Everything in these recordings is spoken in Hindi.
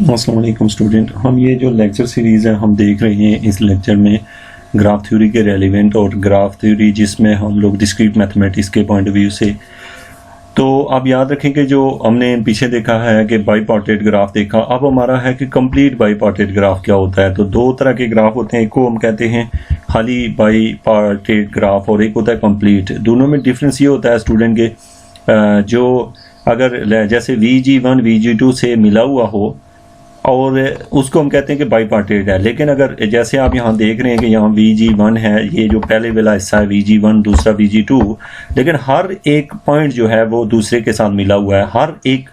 अस्सलाम वालेकुम स्टूडेंट। हम ये जो लेक्चर सीरीज़ है हम देख रहे हैं, इस लेक्चर में ग्राफ थ्योरी के रेलिवेंट और ग्राफ थ्योरी जिसमें हम लोग डिस्क्रीट मैथमेटिक्स के पॉइंट ऑफ व्यू से, तो आप याद रखें कि जो हमने पीछे देखा है कि बाईपार्टेट ग्राफ देखा, अब हमारा है कि कंप्लीट बाईपार्टेट ग्राफ क्या होता है। तो दो तरह के ग्राफ होते हैं, एक को हम कहते हैं खाली बाईपार्टेट ग्राफ और एक होता है कंप्लीट। दोनों में डिफरेंस ये होता है स्टूडेंट के जो अगर जैसे VG1 VG2 से मिला हुआ हो और उसको हम कहते हैं कि बाईपार्टेट है। लेकिन अगर जैसे आप यहाँ देख रहे हैं कि यहाँ VG1 है, ये जो पहले वाला हिस्सा है VG1, दूसरा VG2, लेकिन हर एक पॉइंट जो है वो दूसरे के साथ मिला हुआ है, हर एक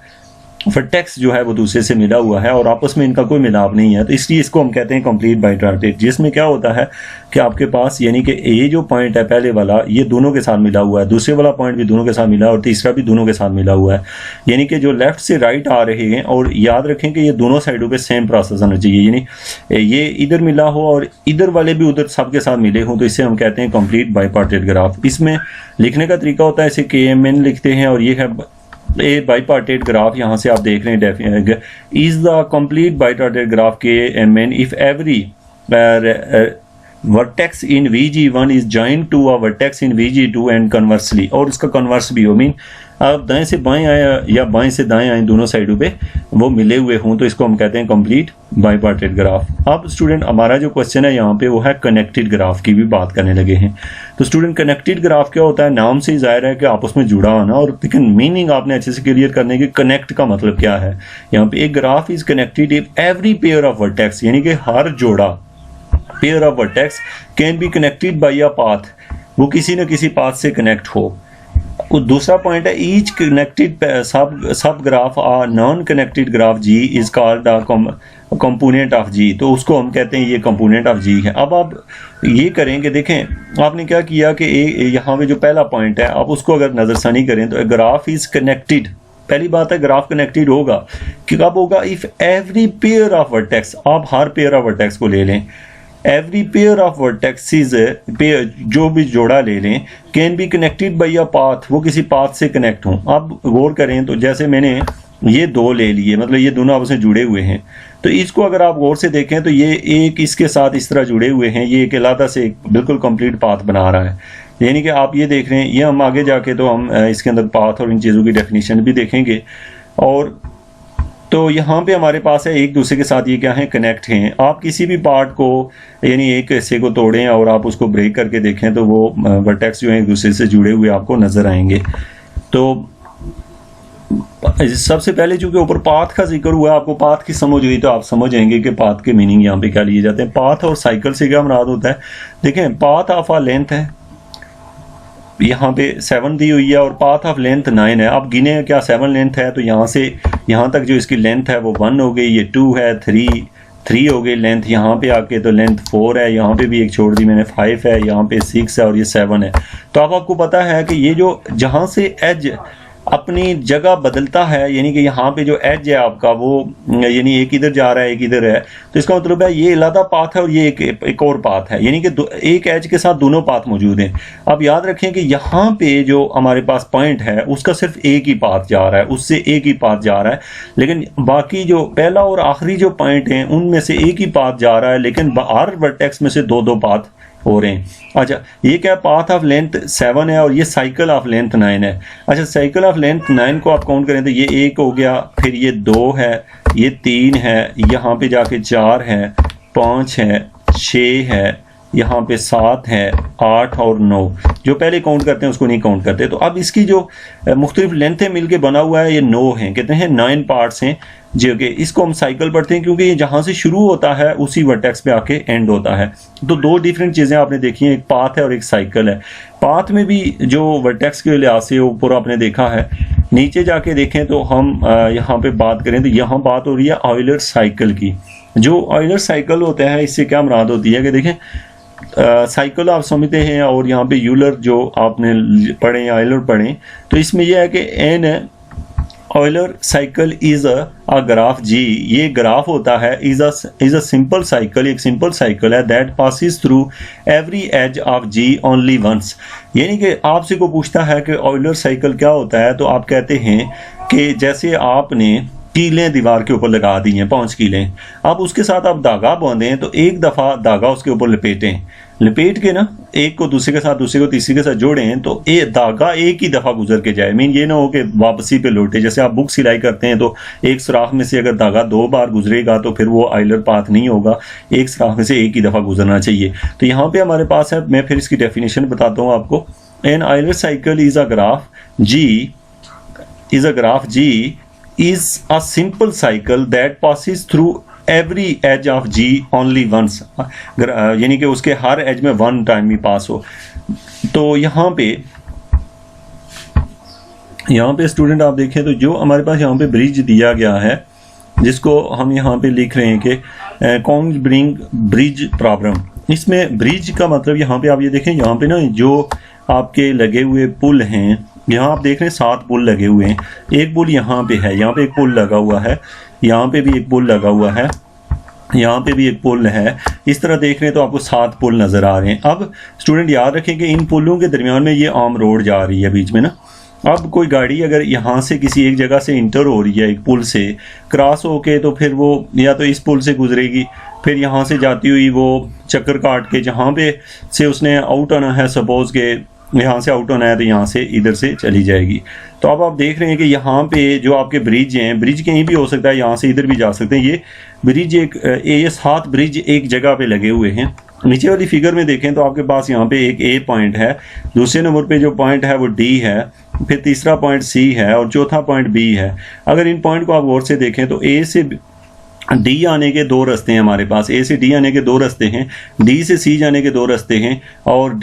वर्टेक्स जो है वो दूसरे से मिला हुआ है और आपस में इनका कोई मिलाप नहीं है। तो इसलिए इसको हम कहते हैं कंप्लीट बाईपार्टेट, जिसमें क्या होता है कि आपके पास यानी कि ये जो पॉइंट है पहले वाला ये दोनों के साथ मिला हुआ है, दूसरे वाला पॉइंट भी दोनों के साथ मिला है और तीसरा भी दोनों के साथ मिला हुआ है। यानी कि जो लेफ्ट से राइट आ रहे हैं, और याद रखें कि ये दोनों साइडों पे सेम प्रोसेस होना चाहिए, यानी ये इधर मिला हो और इधर वाले भी उधर सबके साथ मिले हों, तो इसे हम कहते हैं कंप्लीट बाईपार्टेट ग्राफ। इसमें लिखने का तरीका होता है, इसे KMN लिखते हैं और ये है ए बाईपार्टेट ग्राफ। यहाँ से आप देख रहे हैं is the complete bipartite graph KMN if every vertex in VG1 is joint to a vertex in VG2 and conversely, और उसका कन्वर्स भी हो, मीन आप दाएं से बाएं आए या बाएं से दाएं आए, दोनों साइडों पे वो मिले हुए हों, तो इसको हम कहते हैं कंप्लीट बाईपार्टेट ग्राफ। अब स्टूडेंट हमारा जो क्वेश्चन है यहाँ पे वो है कनेक्टेड ग्राफ की भी बात करने लगे हैं। तो स्टूडेंट कनेक्टेड ग्राफ क्या होता है, नाम से ही जाहिर है कि आपस में जुड़ा होना, और लेकिन मीनिंग आपने अच्छे से क्लियर करने की कनेक्ट का मतलब क्या है। यहाँ पे एक graph is connected if every pair of vertex, यानी कि हर जोड़ा pair of vertex can be connected by a path, वो किसी न किसी पाथ से कनेक्ट हो। दूसरा पॉइंट है each connected sub graph a non connected graph G is called a component of G, तो उसको हम कहते हैं ये कंपोनेंट ऑफ G है। अब आप ये करेंगे, देखें आपने क्या किया कि यहाँ पे जो पहला पॉइंट है आप उसको अगर नजरसानी करें तो ग्राफ इज कनेक्टेड, पहली बात है ग्राफ कनेक्टेड होगा कि कब होगा, if every pair of vertex, आप हर पेयर ऑफ वर्टेक्स को ले लें, every pair of vertexes pair जो भी जोड़ा ले लें, can be connected by a path, वो किसी पाथ से कनेक्ट हों। अब गौर करें तो जैसे मैंने ये दो ले लिए, मतलब ये दोनों आपस में जुड़े हुए हैं, तो इसको अगर आप गौर से देखें तो ये एक इसके साथ इस तरह जुड़े हुए हैं, ये एक अलग से एक बिल्कुल कंप्लीट पाथ बना रहा है। यानी कि आप ये देख रहे हैं, ये हम आगे जाके तो हम इसके अंदर पाथ और इन चीज़ों की डेफिनेशन भी देखेंगे। और तो यहाँ पे हमारे पास है एक दूसरे के साथ ये क्या है, कनेक्ट हैं। आप किसी भी पार्ट को यानी एक हिस्से को तोड़ें और आप उसको ब्रेक करके देखें तो वो वर्टेक्स जो है एक दूसरे से जुड़े हुए आपको नजर आएंगे। तो सबसे पहले चूंकि ऊपर पाथ का जिक्र हुआ, आपको पाथ की समझ हुई तो आप समझ जाएंगे कि पाथ के मीनिंग यहाँ पे क्या लिए जाते हैं। पाथ और साइकिल से क्या मुराद होता है, देखें पाथ ऑफ आ लेंथ है, यहाँ पे 7 दी हुई है और पाथ ऑफ लेंथ 9 है। आप गिने क्या 7 लेंथ है, तो यहाँ से यहाँ तक जो इसकी लेंथ है वो 1 हो गई, ये 2 है, 3 हो गई लेंथ, यहाँ पे आके तो लेंथ 4 है, यहाँ पे भी एक छोड़ दी मैंने 5 है, यहाँ पे 6 है और ये 7 है। तो अब आपको पता है कि ये जो जहाँ से एज अपनी जगह बदलता है, यानी कि यहाँ पे जो एज है आपका वो यानी एक इधर जा रहा है एक इधर है, तो इसका मतलब है ये अलग पाथ है और ये एक और पाथ है, यानी कि एक एज के साथ दोनों पाथ मौजूद हैं। अब याद रखें कि यहाँ पे जो हमारे पास पॉइंट है उसका सिर्फ एक ही पाथ जा रहा है, उससे एक ही पाथ जा रहा है, लेकिन बाकी जो पहला और आखिरी जो पॉइंट हैं उनमें से एक ही पाथ जा रहा है, लेकिन हर वर्टेक्स में से दो दो पाथ हो रहे हैं। अच्छा ये क्या, पाथ ऑफ लेंथ 7 है और ये साइकिल ऑफ लेंथ 9 है। अच्छा साइकिल ऑफ लेंथ 9 को आप काउंट करें तो ये 1 हो गया, फिर ये 2 है, ये 3 है, यहाँ पे जाके 4 है, 5 है, 6 है, यहाँ पे 7 है, 8 और 9, जो पहले काउंट करते हैं उसको नहीं काउंट करते। तो अब इसकी जो मुख्तलिफ लेंथें मिलके बना हुआ है ये 9 हैं, कहते हैं 9 पार्ट्स हैं, जो कि इसको हम साइकिल पढ़ते हैं क्योंकि ये जहाँ से शुरू होता है उसी वर्टेक्स पे आके एंड होता है। तो दो डिफरेंट चीज़ें आपने देखी हैं, एक पाथ है और एक साइकिल है। पाथ में भी जो वर्टेक्स के लिहाज से ऊपर आपने देखा है, नीचे जाके देखें तो हम यहाँ पे बात करें तो यहाँ बात हो रही है ऑयलर साइकिल की। जो ऑयलर साइकिल होता है इससे क्या मुराद होती है कि देखें साइकिल आप समझते हैं और यहाँ पे यूलर जो आपने पढ़े या ऑयलर पढ़े, तो इसमें यह है कि an Euler cycle is a graph G, ये ग्राफ होता है इज अ सिंपल साइकिल, एक सिंपल साइकिल है that passes through every edge of G only once. यानी कि आपसे को पूछता है कि ऑयलर साइकिल क्या होता है, तो आप कहते हैं कि जैसे आपने कीलें दीवार के ऊपर लगा दी हैं, 5 कीलें। अब उसके साथ आप धागा बांधें तो एक दफ़ा धागा उसके ऊपर लपेटें, लपेट के ना एक को दूसरे के साथ, दूसरे को तीसरे के साथ जोड़ें तो धागा एक ही दफ़ा गुजर के जाए। मीन ये ना हो कि वापसी पे लौटे। जैसे आप बुक सिलाई करते हैं तो एक सुराख में से अगर धागा 2 बार गुजरेगा तो फिर वो आइलर पाथ नहीं होगा, एक सुराख में से एक ही दफ़ा गुजरना चाहिए। तो यहाँ पे हमारे पास है, मैं फिर इसकी डेफिनेशन बताता हूँ आपको। An Euler cycle is a graph G is a simple cycle that passes through every edge of G only once, यानी कि उसके हर एज में 1 टाइम ही पास हो। तो यहाँ पे स्टूडेंट आप देखें तो जो हमारे पास यहाँ पे ब्रिज दिया गया है, जिसको हम यहाँ पे लिख रहे हैं कि कॉन्स ब्रिंग ब्रिज प्रॉब्लम। इसमें ब्रिज का मतलब यहाँ पे आप ये देखें, यहाँ पे ना जो आपके लगे हुए पुल हैं, यहाँ आप देख रहे हैं 7 पुल लगे हुए हैं। एक पुल यहाँ पे है, यहाँ पे एक पुल लगा हुआ है, यहाँ पे भी एक पुल लगा हुआ है, यहाँ पे भी एक पुल है। इस तरह देख रहे हैं तो आपको 7 पुल नज़र आ रहे हैं। अब स्टूडेंट याद रखें कि इन पुलों के दरमियान में ये आम रोड जा रही है बीच में ना। अब कोई गाड़ी अगर यहाँ से किसी एक जगह से इंटर हो रही है, एक पुल से क्रॉस होके, तो फिर वो या तो इस पुल से गुजरेगी, फिर यहाँ से जाती हुई वो चक्कर काट के जहाँ पे से उसने आउट आना है, सपोज के यहाँ से आउट होना है तो यहाँ से इधर से चली जाएगी। तो अब आप देख रहे हैं कि यहाँ पे जो आपके ब्रिज हैं, ब्रिज कहीं भी हो सकता है, यहाँ से इधर भी जा सकते हैं। ये ब्रिज ये 7 ब्रिज एक जगह पे लगे हुए हैं। नीचे वाली फिगर में देखें तो आपके पास यहाँ पे एक A पॉइंट है, दूसरे नंबर पे जो पॉइंट है वो D है, फिर तीसरा पॉइंट C है और चौथा पॉइंट B है। अगर इन पॉइंट को आप गौर से देखें तो A से D आने के 2 रास्ते हैं हमारे पास, A से D आने के 2 रास्ते हैं, D से C जाने के 2 रास्ते हैं, और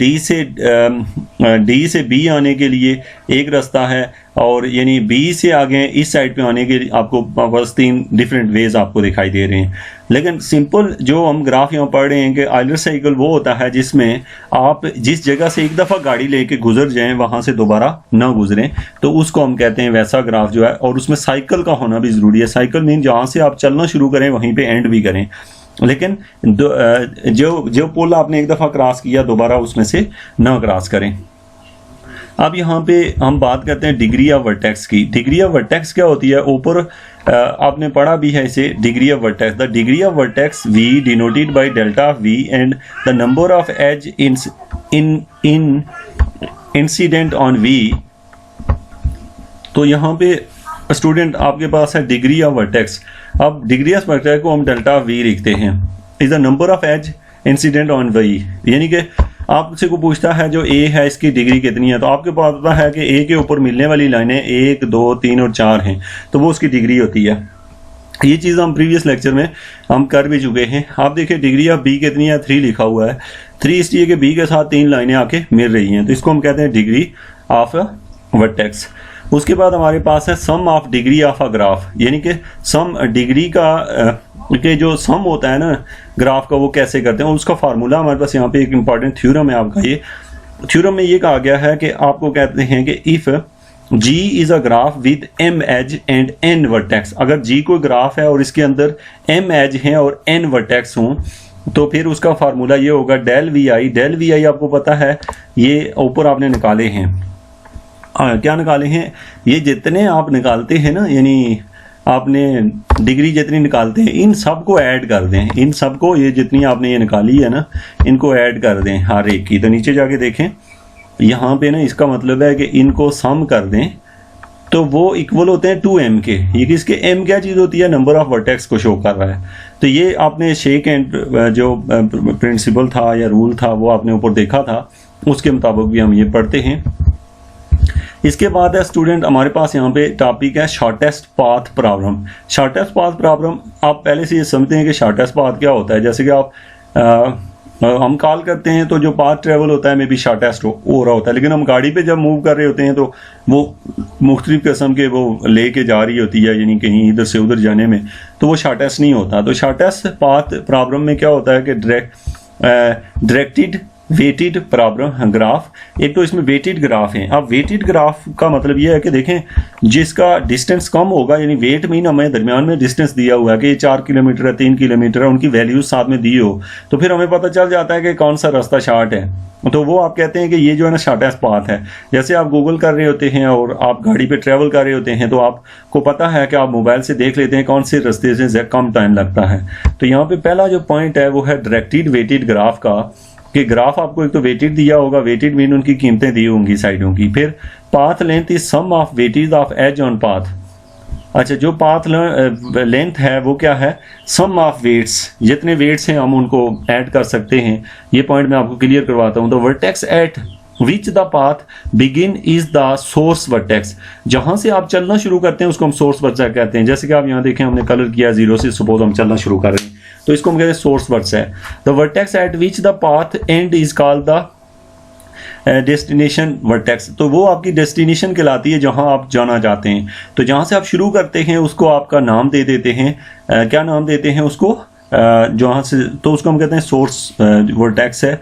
D से B आने के लिए एक रास्ता है, और यानी B से आगे इस साइड पे आने के लिए आपको बस 3 डिफरेंट वेज आपको दिखाई दे रहे हैं। लेकिन सिंपल जो हम ग्राफ यहाँ पढ़ रहे हैं कि आइलर साइकिल वो होता है जिसमें आप जिस जगह से एक दफ़ा गाड़ी लेके गुजर जाएं वहाँ से दोबारा ना गुजरें, तो उसको हम कहते हैं वैसा ग्राफ जो है। और उसमें साइकिल का होना भी ज़रूरी है। साइकिल मीन जहाँ से आप चलना शुरू करें वहीं पे एंड भी करें, लेकिन जो पुल आपने एक दफ़ा क्रॉस किया दोबारा उसमें से ना क्रॉस करें। अब यहाँ पे हम बात करते हैं डिग्री ऑफ वर्टेक्स की। डिग्री ऑफ वर्टेक्स क्या होती है? ऊपर आपने पढ़ा भी है इसे, degree of vertex. The degree of vertex V denoted by delta of V and the number of edge in incident on V। तो यहाँ पे स्टूडेंट आपके पास है डिग्री ऑफ वर्टेक्स। अब डिग्री ऑफ वर्टेक्स को हम डेल्टा ऑफ V लिखते हैं, is the number of edge incident on V। यानी कि आपसे को पूछता है जो A है इसकी डिग्री कितनी है, तो आपके पास पता है कि A के ऊपर मिलने वाली लाइनें 1, 2, 3 और 4 हैं, तो वो उसकी डिग्री होती है। ये चीज़ हम प्रीवियस लेक्चर में हम कर भी चुके हैं। आप देखिए डिग्री ऑफ B कितनी है, 3 लिखा हुआ है। 3 इसलिए कि B के साथ 3 लाइनें आके मिल रही हैं, तो इसको हम कहते हैं डिग्री ऑफ वर्टेक्स। उसके बाद हमारे पास है sum of degree of a graph, यानी कि सम डिग्री का कि जो सम होता है ना ग्राफ का वो कैसे करते हैं, उसका फार्मूला हमारे पास यहाँ पे एक इंपॉर्टेंट थ्योरम है आपका। ये थ्योरम में ये कहा गया है कि आपको कहते हैं कि if G is a graph with M edge and N vertex, अगर G कोई ग्राफ है और इसके अंदर M एज हैं और N वर्टेक्स हों, तो फिर उसका फार्मूला ये होगा डेल वी आई आपको पता है, ये ऊपर आपने निकाले हैं। क्या निकाले हैं? ये जितने आप निकालते हैं ना, यानी आपने डिग्री जितनी निकालते हैं इन सब को ऐड कर दें, इन सब को, ये जितनी आपने ये निकाली है ना इनको ऐड कर दें हर एक की। तो नीचे जाके देखें यहाँ पे ना, इसका मतलब है कि इनको सम कर दें तो वो इक्वल होते हैं 2m के। ये किसके? m क्या चीज़ होती है? नंबर ऑफ वर्टेक्स को शो कर रहा है। तो ये आपने शेक एंड जो प्रिंसिपल था या रूल था वो आपने ऊपर देखा था, उसके मुताबिक भी हम ये पढ़ते हैं। इसके बाद है स्टूडेंट हमारे पास यहाँ पे टॉपिक है shortest path problem. Shortest path problem आप पहले से ये समझते हैं कि शॉर्टेस्ट पाथ क्या होता है। जैसे कि आप हम कॉल करते हैं तो जो पाथ ट्रेवल होता है मे बी शॉर्टेस्ट हो रहा होता है, लेकिन हम गाड़ी पे जब मूव कर रहे होते हैं तो वो मुख्तलिफ किस्म के वो लेके जा रही होती है, यानी कहीं इधर से उधर जाने में, तो वो शॉर्टेस्ट नहीं होता। तो शॉर्टेस्ट पाथ प्रॉब्लम में क्या होता है कि डायरेक्टेड वेटेड प्रॉब्लम ग्राफ, एक तो इसमें वेटेड ग्राफ है। अब वेटेड ग्राफ का मतलब ये है कि देखें जिसका डिस्टेंस कम होगा, यानी वेट मीन हमें दरमियान में डिस्टेंस दिया हुआ है कि ये 4 किलोमीटर है, 3 किलोमीटर है, उनकी वैल्यूज साथ में दी हो, तो फिर हमें पता चल जाता है कि कौन सा रास्ता शॉर्ट है। तो वो आप कहते हैं कि ये जो है ना शॉर्टेस्ट पाथ है। जैसे आप गूगल कर रहे होते हैं और आप गाड़ी पे ट्रैवल कर रहे होते हैं, तो आपको पता है कि आप मोबाइल से देख लेते हैं कौन से रास्ते से कम टाइम लगता है। तो यहाँ पे पहला जो पॉइंट है वो है डायरेक्टेड वेटेड ग्राफ का, कि ग्राफ आपको एक तो वेटेड दिया होगा, वेटेड मीन उनकी कीमतें दी होंगी साइडों की। फिर path length is sum of weightage of edge on path. अच्छा, जो पाथ लेंथ है वो क्या है, सम ऑफ वेट्स, जितने वेट्स हैं हम उनको ऐड कर सकते हैं। ये पॉइंट मैं आपको क्लियर करवाता हूँ। तो vertex eight which the path begin is the source vertex, जहां से आप चलना शुरू करते हैं उसको हम सोर्स वर्टेक्स कहते हैं। जैसे कि आप यहाँ देखें हमने कलर किया 0 से, सपोज हम चलना शुरू कर रहे हैं तो इसको हम कहते हैं सोर्स वर्टेक्स है। The vertex eight which the path and is called the destination vertex. तो वो आपकी डेस्टिनेशन कहलाती है जहां आप जाना चाहते हैं। तो जहां से आप शुरू करते हैं उसको आपका नाम दे देते हैं, क्या नाम देते हैं उसको, जहां से, तो उसको हम कहते हैं सोर्स वर्टेक्स है।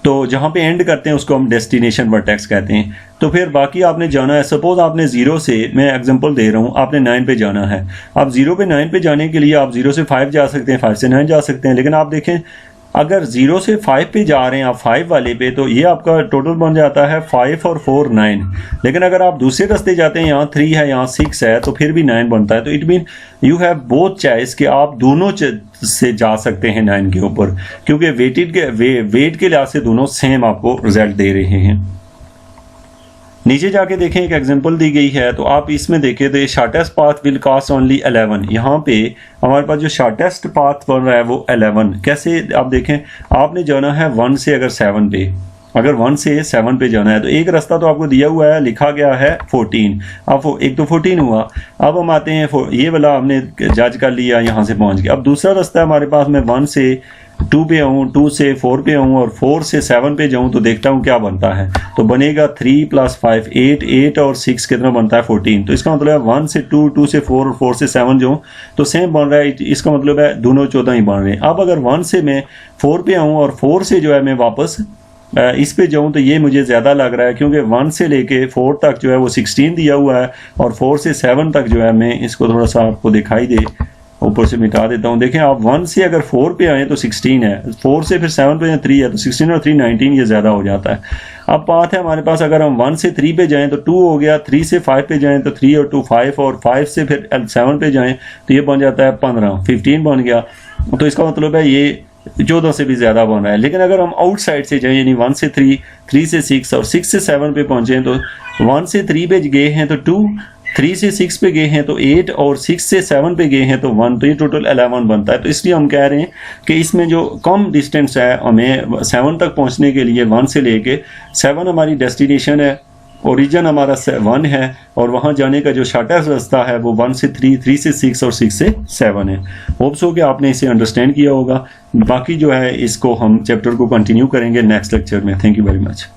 तो जहां पे एंड करते हैं उसको हम डेस्टिनेशन वर्टेक्स कहते हैं। तो फिर बाकी आपने जाना है, सपोज आपने 0 से, मैं एग्जांपल दे रहा हूं, आपने 9 पे जाना है। आप 0 पे 9 पे जाने के लिए आप 0 से 5 जा सकते हैं, 5 से 9 जा सकते हैं। लेकिन आप देखें अगर 0 से 5 पे जा रहे हैं आप 5 वाले पे, तो ये आपका टोटल बन जाता है 5 और 4 9। लेकिन अगर आप दूसरे रास्ते जाते हैं, यहाँ 3 है यहाँ 6 है, तो फिर भी 9 बनता है। तो it mean you have both choice कि आप दोनों से जा सकते हैं 9 के ऊपर, क्योंकि वेट के लिहाज से दोनों सेम आपको रिजल्ट दे रहे हैं। नीचे जाके देखें एक एग्जांपल दी गई है, तो आप इसमें देखें तो ये shortest path will cost only 11। यहाँ पे हमारे पास जो शॉर्टेस्ट पाथ बन रहा है वो 11। कैसे, आप देखें आपने जाना है 1 से अगर 7 पे, अगर 1 से 7 पे जाना है तो एक रास्ता तो आपको दिया हुआ है, लिखा गया है 14। अब एक तो 14 हुआ, अब हम आते हैं ये वाला हमने जज कर लिया, यहाँ से पहुँच गया। अब दूसरा रास्ता है हमारे पास, मैं 1 से 2 पे आऊँ, 2 से 4 पे आऊँ और 4 से 7 पे जाऊँ, तो देखता हूँ क्या बनता है। तो बनेगा 3 + 5 8, 8 और 6 कितना बनता है 14। तो इसका मतलब है 1 से 2, 2 से 4 और 4 से 7 जाऊँ तो सेम बन रहा है। इसका मतलब है दोनों 14 ही बन रहे हैं। अब अगर 1 से मैं 4 पे आऊँ और 4 से जो है मैं वापस इस पे जाऊँ, तो ये मुझे ज़्यादा लग रहा है, क्योंकि 1 से लेके 4 तक जो है वो 16 दिया हुआ है और 4 से 7 तक जो है, मैं इसको थोड़ा सा आपको दिखाई दे, ऊपर से मिटा देता हूँ। देखें आप 1 से अगर 4 पे आए तो 16 है, 4 से फिर 7 पे 3 है, तो 16 और 3 19, ये ज़्यादा हो जाता है। अब पाथ है हमारे पास, अगर हम 1 से 3 पे जाएं तो 2 हो गया, 3 से 5 पे जाएं तो 3 और 2 5, और 5 से फिर 7 पे जाएं तो ये बन जाता है 15, 15 बन गया। तो इसका मतलब है ये 14 से भी ज़्यादा बन रहा है। लेकिन अगर हम आउटसाइड से जाएं, यानी 1 से 3, 3 से 6 और 6 से 7 पे पहुँचे, तो 1 से 3 पे गए हैं तो 2, 3 से 6 पे गए हैं तो 8 और 6 से 7 पे गए हैं तो 1, तो ये टोटल 11 बनता है। तो इसलिए हम कह रहे हैं कि इसमें जो कम डिस्टेंस है हमें 7 तक पहुंचने के लिए, 1 से लेके 7 हमारी डेस्टिनेशन है, ओरिजिन हमारा 1 है, और वहां जाने का जो शॉर्टेस्ट रास्ता है वो 1 से 3, 3 से 6 और 6 से 7 है। होप्स हो कि आपने इसे अंडरस्टैंड किया होगा। बाकी जो है इसको हम चैप्टर को कंटिन्यू करेंगे नेक्स्ट लेक्चर में। Thank you very much.